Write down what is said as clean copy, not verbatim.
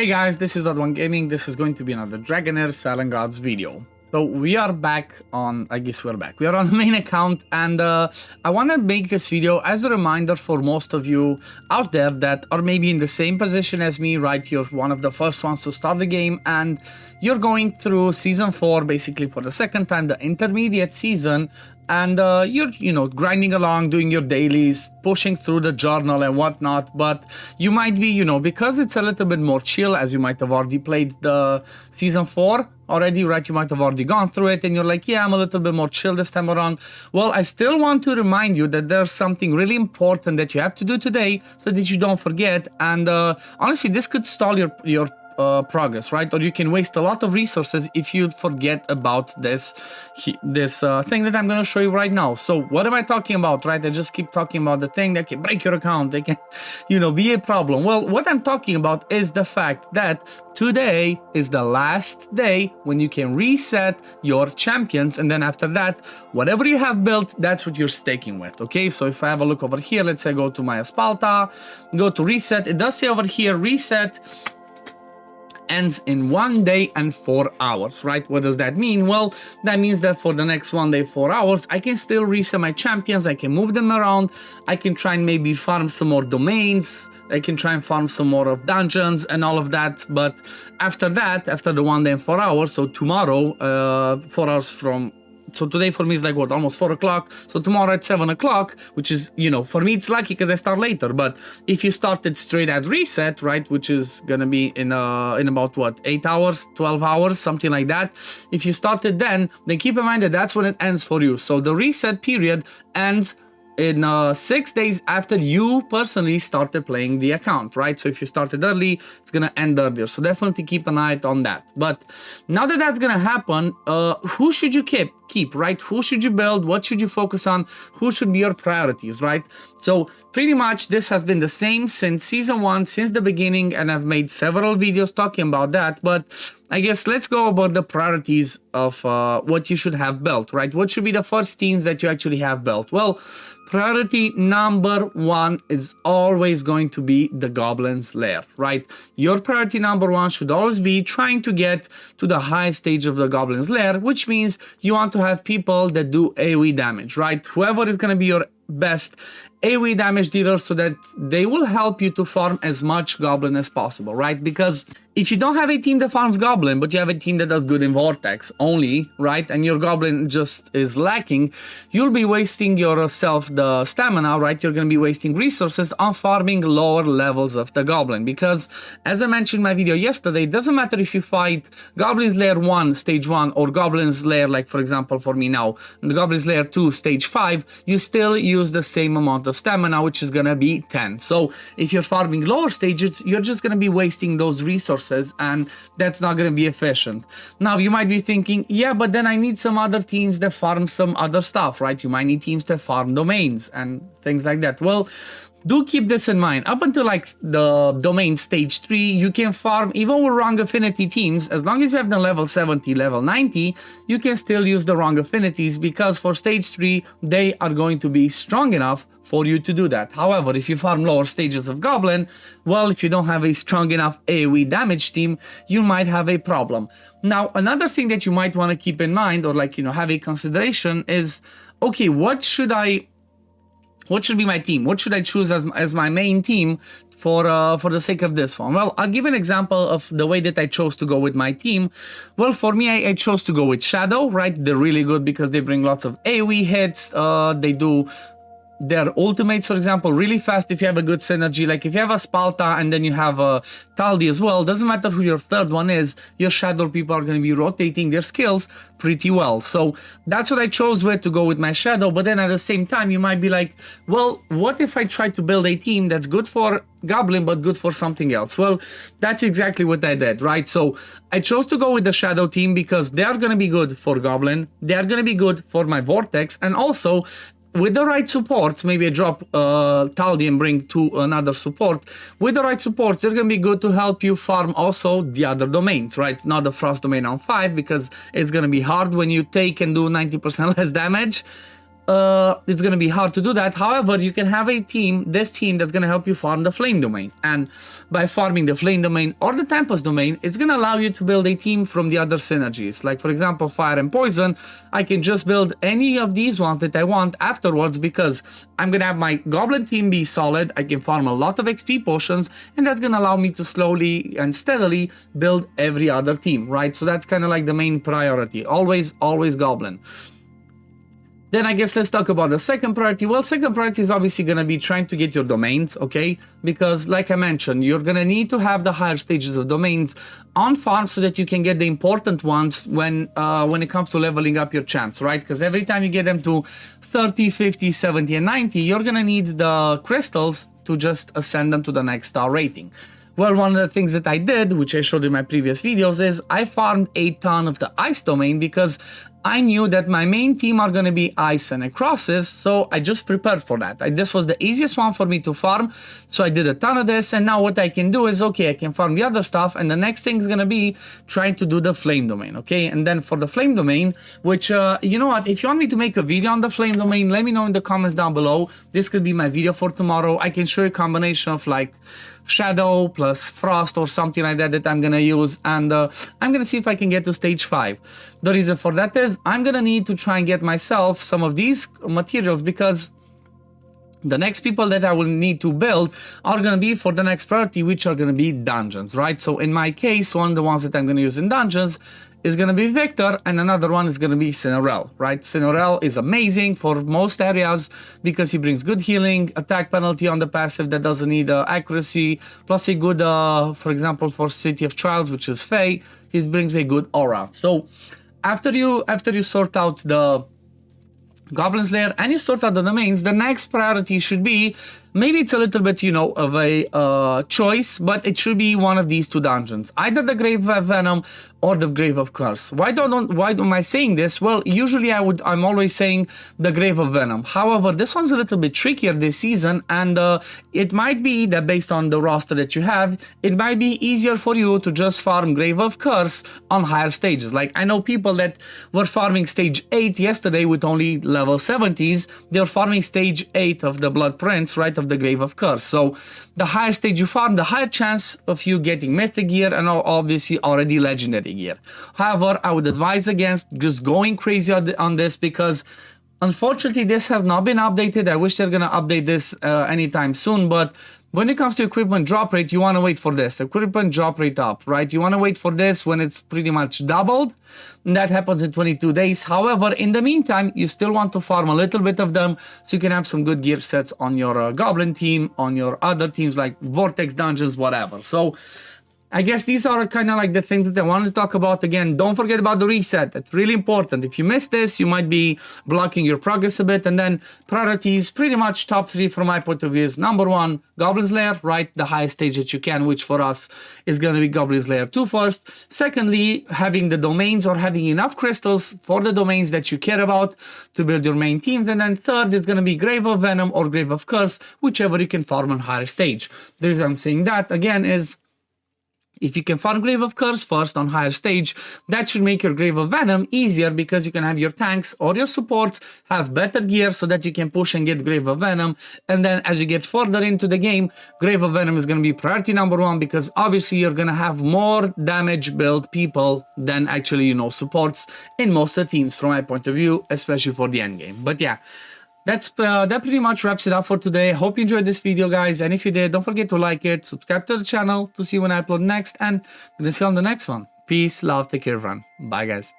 Hey guys, this is OddOneGaming. This is going to be another Dragonheir SilentGods video. So we are back on, we are on the main account, and I want to make this video as a reminder for most of you out there that are maybe in the same position as me, right? You're one of the first ones to start the game, and you're going through Season 4 basically for the second time, the intermediate season, and you're, grinding along, doing your dailies, pushing through the journal and whatnot, but you might be, because it's a little bit more chill, as you might have already played the Season 4 already, right? You might have already gone through it and you're like, yeah, I'm a little bit more chill this time around. Well, I still want to remind you that there's something really important that you have to do today so that you don't forget, and honestly, this could stall your progress, right? Or you can waste a lot of resources if you forget about this thing that I'm going to show you right now. So what am I talking about, right? I just keep talking about the thing that can break your account, they can, be a problem. Well, what I'm talking about is the fact that today is the last day when you can reset your champions, and then after that, whatever you have built, that's what you're staking with, okay? So if I have a look over here, let's say go to my Espalta, go to reset, it does say over here, reset ends in 1 day and 4 hours, right? What does that mean? Well, that means that for the next 1 day, 4 hours, I can still reset my champions, I can move them around, I can try and maybe farm some more domains, I can try and farm some more of dungeons and all of that, but after that, after the 1 day and 4 hours, so tomorrow, 4 hours from, so today for me is like what, almost 4 o'clock, so tomorrow at 7 o'clock, which is, for me it's lucky because I start later, but if you started straight at reset, right, which is gonna be in about what, 8 hours, 12 hours, something like that, if you started then keep in mind that that's when it ends for you. So the reset period ends in 6 days after you personally started playing the account, right? So if you started early, it's gonna end earlier, so definitely keep an eye on that. But now that that's gonna happen, who should you keep, right? Who should you build? What should you focus on? Who should be your priorities, right? So pretty much this has been the same since Season 1, since the beginning, and I've made several videos talking about that, but I guess let's go about the priorities of what you should have built, right? What should be the first teams that you actually have built? Well, priority number 1 is always going to be the Goblin's Lair, right? Your priority number 1 should always be trying to get to the highest stage of the Goblin's Lair, which means you want to have people that do AoE damage, right? Whoever is going to be your best AoE damage dealer, so that they will help you to farm as much goblin as possible, right? Because if you don't have a team that farms goblin, but you have a team that does good in vortex only, right, and your goblin just is lacking, you'll be wasting yourself the stamina, right? You're going to be wasting resources on farming lower levels of the goblin, because as I mentioned in my video yesterday, it doesn't matter if you fight Goblin's Lair 1 stage 1 or Goblin's Lair, like for example for me now, the Goblin's Lair 2 stage 5, you still use the same amount of stamina, which is gonna be 10. So if you're farming lower stages, you're just gonna be wasting those resources, and that's not gonna be efficient. Now you might be thinking, yeah, but then I need some other teams that farm some other stuff, right? You might need teams that farm domains and things like that. Well, do keep this in mind. Up until like the domain stage 3, you can farm even with wrong affinity teams. As long as you have the level 70, level 90, you can still use the wrong affinities, because for stage 3, they are going to be strong enough for you to do that. However, if you farm lower stages of goblin, well, if you don't have a strong enough AoE damage team, you might have a problem. Now, another thing that you might want to keep in mind, or like, have a consideration is, okay, what should be my team? What should I choose as my main team for the sake of this one? Well, I'll give an example of the way that I chose to go with my team. Well, for me, I chose to go with Shadow, right? They're really good because they bring lots of AoE hits. They do their ultimates, for example, really fast if you have a good synergy. Like if you have a Spalta and then you have a Taldi as well, doesn't matter who your third one is, your Shadow people are going to be rotating their skills pretty well. So that's what I chose to go with my Shadow. But then at the same time, you might be like, well, what if I try to build a team that's good for Goblin but good for something else? Well, that's exactly what I did, right? So I chose to go with the Shadow team because they are going to be good for Goblin, they are going to be good for my Vortex, and also with the right support, maybe I drop Taldi and bring another support. With the right supports, they're gonna be good to help you farm also the other domains, right? Not the Frost domain on 5, because it's gonna be hard when you take and do 90% less damage. it's going to be hard to do that. However, you can have this team that's going to help you farm the flame domain. And by farming the flame domain or the tempest domain, it's going to allow you to build a team from the other synergies. Like, for example, fire and poison, I can just build any of these ones that I want afterwards, because I'm going to have my goblin team be solid. I can farm a lot of XP potions, and that's going to allow me to slowly and steadily build every other team, right? So that's kind of like the main priority. Always goblin. Then I guess let's talk about the second priority. Well, second priority is obviously going to be trying to get your domains, okay? Because like I mentioned, you're going to need to have the higher stages of domains on farm so that you can get the important ones when it comes to leveling up your champs, right? Because every time you get them to 30, 50, 70, and 90, you're going to need the crystals to just ascend them to the next star rating. Well, one of the things that I did, which I showed in my previous videos, is I farmed a ton of the ice domain because I knew that my main team are going to be ice and necrosis, so I just prepared for that. This was the easiest one for me to farm, so I did a ton of this, and now what I can do is, okay, I can farm the other stuff, and the next thing is going to be trying to do the flame domain, okay? And then for the flame domain, which, you know what, if you want me to make a video on the flame domain, let me know in the comments down below. This could be my video for tomorrow. I can show you a combination of like shadow plus frost or something like that I'm gonna use, and I'm gonna see if I can get to stage 5. The reason for that is I'm gonna need to try and get myself some of these materials, because the next people that I will need to build are going to be for the next priority, which are going to be dungeons, right? So in my case, one of the ones that I'm going to use in dungeons is going to be Victor, and another one is going to be Cinerel, right? Cinerel is amazing for most areas because he brings good healing, attack penalty on the passive that doesn't need accuracy, plus a good, for example, for City of Trials, which is Fae, he brings a good aura. So after you sort out the Goblin Slayer and you sort out the domains, the next priority should be, maybe it's a little bit, you know, of a choice, but it should be one of these two dungeons, either the Grave of Venom or the Grave of Curse. Why am I saying this? Well, usually I'm always saying the Grave of Venom. However, this one's a little bit trickier this season, and it might be that based on the roster that you have, it might be easier for you to just farm Grave of Curse on higher stages. Like, I know people that were farming stage 8 yesterday with only level 70s. They're farming stage 8 of the Blood Prince, right, of the Grave of Curse. So the higher stage you farm, the higher chance of you getting mythic gear and obviously already legendary gear. However, I would advise against just going crazy on this, because unfortunately this has not been updated. I wish they're gonna update this anytime soon, but when it comes to equipment drop rate, you want to wait for this. Equipment drop rate up, right? You want to wait for this when it's pretty much doubled. And that happens in 22 days. However, in the meantime, you still want to farm a little bit of them so you can have some good gear sets on your Goblin team, on your other teams like Vortex Dungeons, whatever. So I guess these are kind of like the things that I wanted to talk about. Again, don't forget about the reset. It's really important. If you miss this, you might be blocking your progress a bit. And then priorities, pretty much top 3 from my point of view is number 1, Goblin Slayer, right? The highest stage that you can, which for us is going to be Goblin Slayer 2 first. Secondly, having the domains or having enough crystals for the domains that you care about to build your main teams. And then third is going to be Grave of Venom or Grave of Curse, whichever you can farm on higher stage. The reason I'm saying that again is, if you can farm Grave of Curse first on higher stage, that should make your Grave of Venom easier, because you can have your tanks or your supports have better gear so that you can push and get Grave of Venom. And then as you get further into the game, Grave of Venom is going to be priority number 1, because obviously you're going to have more damage build people than actually, you know, supports in most of the teams from my point of view, especially for the end game. But yeah, that pretty much wraps it up for today. Hope you enjoyed this video, guys, and if you did, don't forget to like it, subscribe to the channel to see when I upload next, and I'm gonna see you on the next one. Peace, love, take care, everyone. Bye, guys.